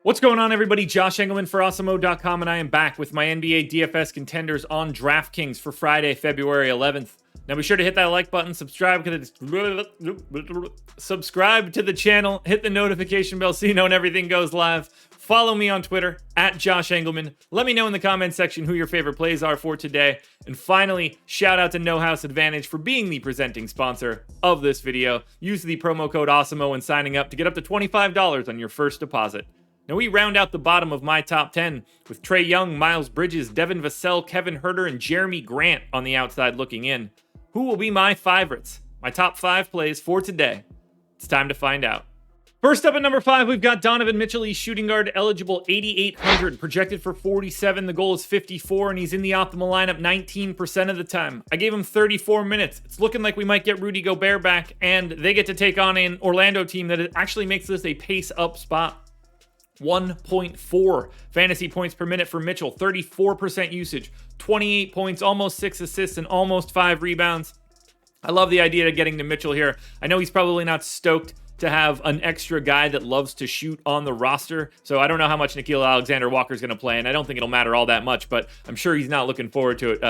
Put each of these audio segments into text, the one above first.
What's going on, everybody? Josh Engleman for Awesemo.com, and I am back with my NBA DFS contenders on DraftKings for Friday, February 11th. Now be sure to hit that like button, subscribe to the channel, hit the notification bell so you know when everything goes live. Follow me on Twitter, at Josh Engleman. Let me know in the comments section who your favorite plays are for today. And finally, shout out to No House Advantage for being the presenting sponsor of this video. Use the promo code Awesemo when signing up to get up to $25 on your first deposit. Now we round out the bottom of my top 10 with Trae Young, Miles Bridges, Devin Vassell, Kevin Huerter, and Jeremy Grant on the outside looking in. Who will be my favorites? My top 5 plays for today. It's time to find out. First up at number 5, we've got Donovan Mitchell. He's shooting guard eligible, 8,800, projected for 47. The goal is 54, and he's in the optimal lineup 19% of the time. I gave him 34 minutes. It's looking like we might get Rudy Gobert back, and they get to take on an Orlando team that actually makes this a pace-up spot. 1.4 fantasy points per minute for Mitchell, 34% usage, 28 points, almost 6 assists, and almost 5 rebounds. I love the idea of getting to Mitchell here. I know he's probably not stoked to have an extra guy that loves to shoot on the roster, so I don't know how much Nickeil Alexander-Walker's going to play, and I don't think it'll matter all that much, but I'm sure he's not looking forward to it.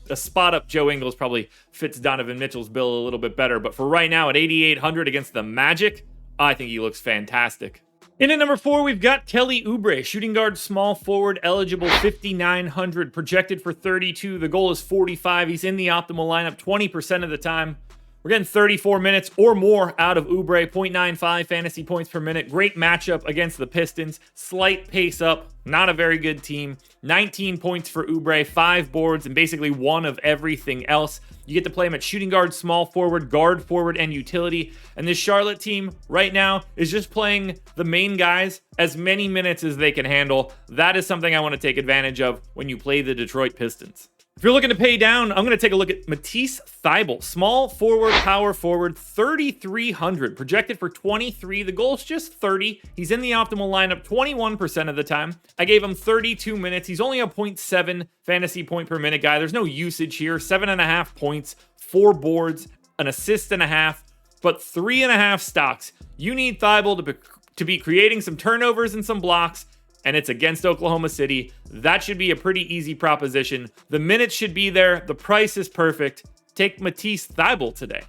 A spot-up Joe Ingles probably fits Donovan Mitchell's bill a little bit better, but for right now at 8,800 against the Magic, I think he looks fantastic. In at number 4, we've got Kelly Oubre, shooting guard, small forward, eligible, 5,900, projected for 32. The goal is 45. He's in the optimal lineup 20% of the time. We're getting 34 minutes or more out of Oubre, 0.95 fantasy points per minute. Great matchup against the Pistons. Slight pace up, not a very good team. 19 points for Oubre, 5 boards, and basically one of everything else. You get to play him at shooting guard, small forward, guard forward, and utility. And this Charlotte team right now is just playing the main guys as many minutes as they can handle. That is something I want to take advantage of when you play the Detroit Pistons. If you're looking to pay down, I'm going to take a look at Matisse Thybulle, small forward, power forward, 3,300, projected for 23. The goal is just 30. He's in the optimal lineup 21% of the time. I gave him 32 minutes. He's only a 0.7 fantasy point per minute guy. There's no usage here. 7.5 points, 4 boards, an assist and a half, but 3.5 stocks. You need Thybulle to be creating some turnovers and some blocks, and it's against Oklahoma City. That should be a pretty easy proposition. The minutes should be there. The price is perfect. Take Matisse Thybulle today.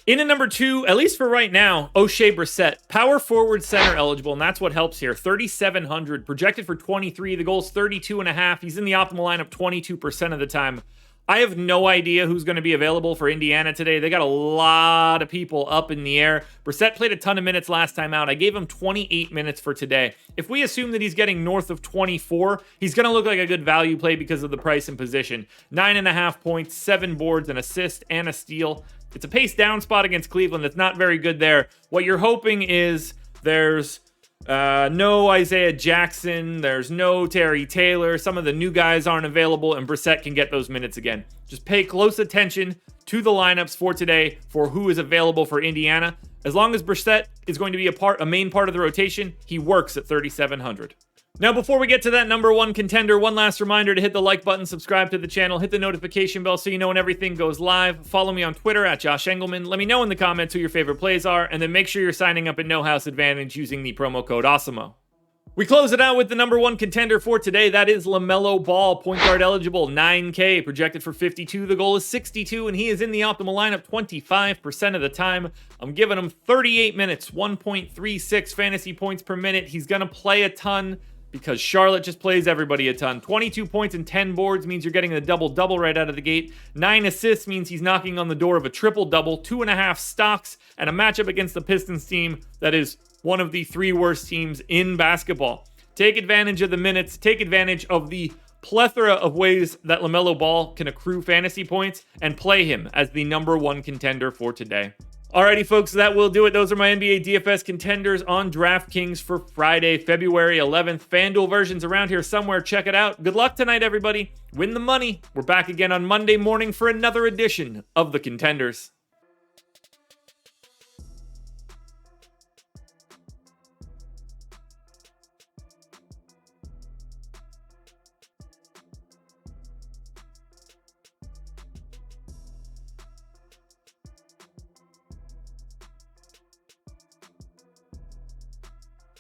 In at number 2, at least for right now, Oshae Brissett, power forward, center eligible, and that's what helps here. 3,700, projected for 23. The goal is 32.5. He's in the optimal lineup 22% of the time. I have no idea who's going to be available for Indiana today. They got a lot of people up in the air. Brissett played a ton of minutes last time out. I gave him 28 minutes for today. If we assume that he's getting north of 24, he's going to look like a good value play because of the price and position. 9.5 points, 7 boards, an assist, and a steal. It's a pace down spot against Cleveland. That's not very good there. What you're hoping is there's no Isaiah Jackson, there's no Terry Taylor, some of the new guys aren't available, and Brissett can get those minutes again. Just pay close attention to the lineups for today for who is available for Indiana. As long as Brissett is going to be a main part of the rotation, he works at 3,700. Now, before we get to that number 1 contender, one last reminder to hit the like button, subscribe to the channel, hit the notification bell so you know when everything goes live. Follow me on Twitter at Josh Engleman. Let me know in the comments who your favorite plays are, and then make sure you're signing up at No House Advantage using the promo code Awesemo. We close it out with the number 1 contender for today. That is LaMelo Ball, point guard eligible, 9K, projected for 52. The goal is 62, and he is in the optimal lineup 25% of the time. I'm giving him 38 minutes, 1.36 fantasy points per minute. He's going to play a ton, because Charlotte just plays everybody a ton. 22 points and 10 boards means you're getting a double-double right out of the gate. 9 assists means he's knocking on the door of a triple-double. 2.5 stocks, and a matchup against the Pistons team that is one of the 3 worst teams in basketball. Take advantage of the minutes. Take advantage of the plethora of ways that LaMelo Ball can accrue fantasy points, and play him as the number 1 contender for today. Alrighty, folks, that will do it. Those are my NBA DFS contenders on DraftKings for Friday, February 11th. FanDuel version's around here somewhere. Check it out. Good luck tonight, everybody. Win the money. We're back again on Monday morning for another edition of the Contenders.